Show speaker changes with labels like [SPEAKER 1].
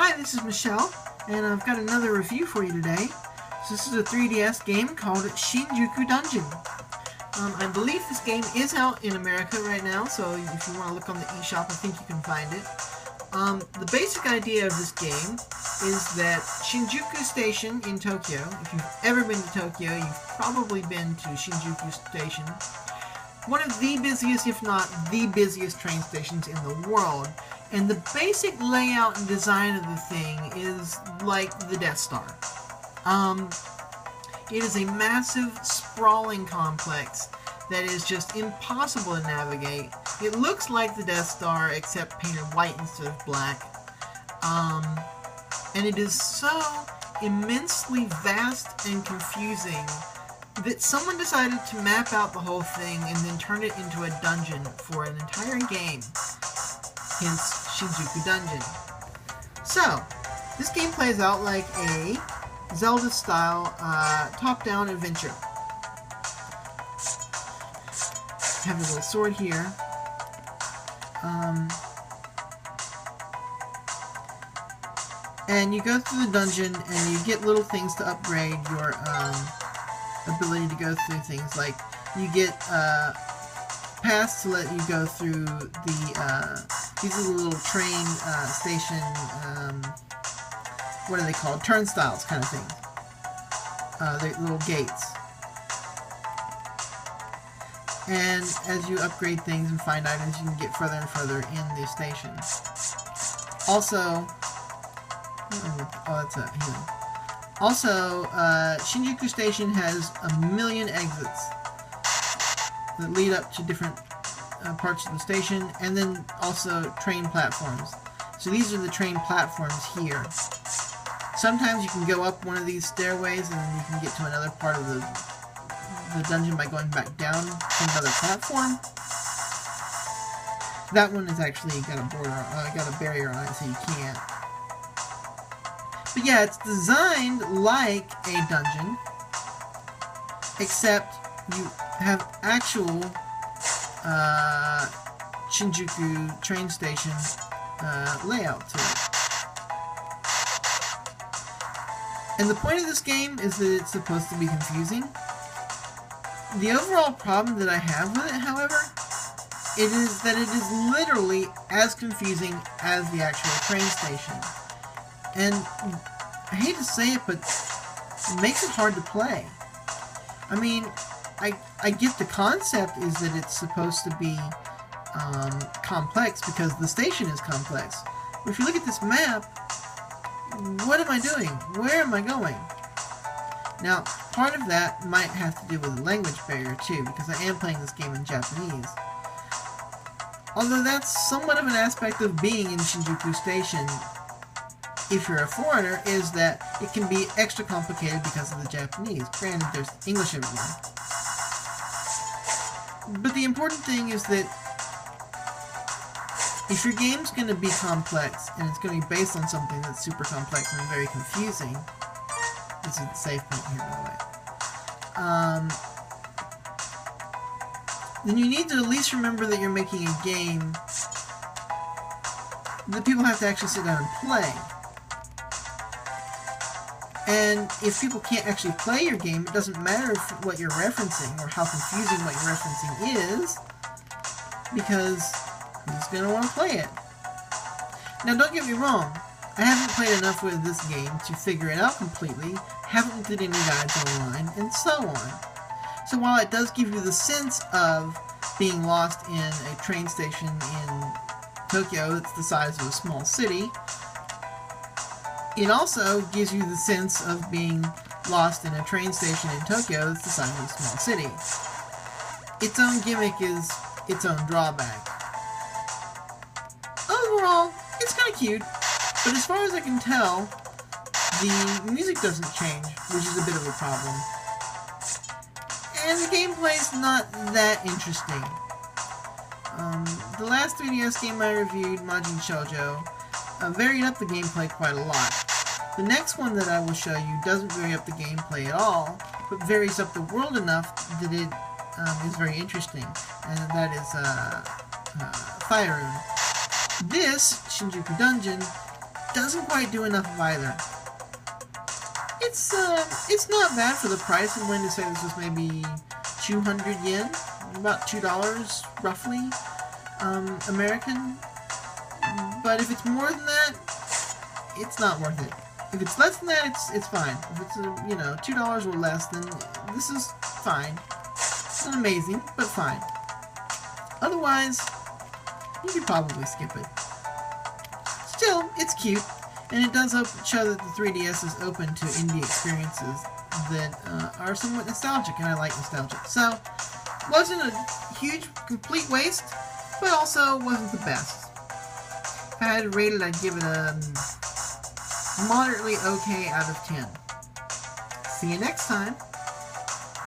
[SPEAKER 1] Hi, this is Michelle, and I've got another review for you today. So this is a 3DS game called Shinjuku Dungeon. I believe this game is out in America right now, so if you want to look on the eShop, I think you can find it. The basic idea of this game is that Shinjuku Station in Tokyo, if you've ever been to Tokyo, you've probably been to Shinjuku Station, one of the busiest, if not the busiest train stations in the world. And the basic layout and design of the thing is like the Death Star. It is a massive, sprawling complex that is just impossible to navigate. It looks like the Death Star, except painted white instead of black. And it is so immensely vast and confusing that someone decided to map out the whole thing and then turn it into a dungeon for an entire game. Hence, Shinjuku Dungeon. So, this game plays out like a Zelda-style top-down adventure. I have a little sword here. And you go through the dungeon and you get little things to upgrade your ability to go through things. Like, you get paths to let you go through the these are the little train station, what are they called? Turnstiles kind of thing. They're little gates. And as you upgrade things and find items, you can get further and further in the station. Also, that's a healing. Also, Shinjuku Station has a million exits that lead up to different parts of the station, and then also train platforms. So these are the train platforms here. Sometimes you can go up one of these stairways and then you can get to another part of the dungeon by going back down to another platform. That one is actually got a barrier on it, so you can't. But yeah, it's designed like a dungeon, except you have actual Shinjuku train station layout to it. And the point of this game is that it's supposed to be confusing. The overall problem that I have with it, however, it is that it is literally as confusing as the actual train station. And I hate to say it, but it makes it hard to play. I mean, I get the concept is that it's supposed to be complex because the station is complex. But if you look at this map, what am I doing? Where am I going? Now, part of that might have to do with the language barrier too, because I am playing this game in Japanese. Although that's somewhat of an aspect of being in Shinjuku Station, if you're a foreigner, is that it can be extra complicated because of the Japanese. Granted, there's English everywhere. But the important thing is that if your game's going to be complex, and it's going to be based on something that's super complex and very confusing, this is the save point here, by the way, then you need to at least remember that you're making a game that people have to actually sit down and play. And if people can't actually play your game, it doesn't matter what you're referencing or how confusing what you're referencing is, because who's going to want to play it? Now, don't get me wrong. I haven't played enough with this game to figure it out completely, haven't looked at any guides online, and so on. So while it does give you the sense of being lost in a train station in Tokyo that's the size of a small city, it also gives you the sense of being lost in a train station in Tokyo that's the size of a small city. Its own gimmick is its own drawback. Overall, it's kind of cute, but as far as I can tell, the music doesn't change, which is a bit of a problem. And the gameplay's not that interesting. The last 3DS game I reviewed, Majin Shoujo, varied up the gameplay quite a lot. The next one that I will show you doesn't vary up the gameplay at all, but varies up the world enough that it is very interesting, and that is Fire Rune. This, Shinjuku Dungeon, doesn't quite do enough of either. It's not bad for the price. I'm willing to say this was maybe 200 yen, about $2 roughly, American. But if it's more than that, it's not worth it. If it's less than that, it's fine. If it's $2 or less, then this is fine. It's not amazing, but fine. Otherwise, you could probably skip it. Still, it's cute, and it does show that the 3DS is open to indie experiences that are somewhat nostalgic, and I like nostalgic. So, wasn't a huge, complete waste, but also wasn't the best. If I had to rate it, I'd give it a moderately okay out of 10. See you next time.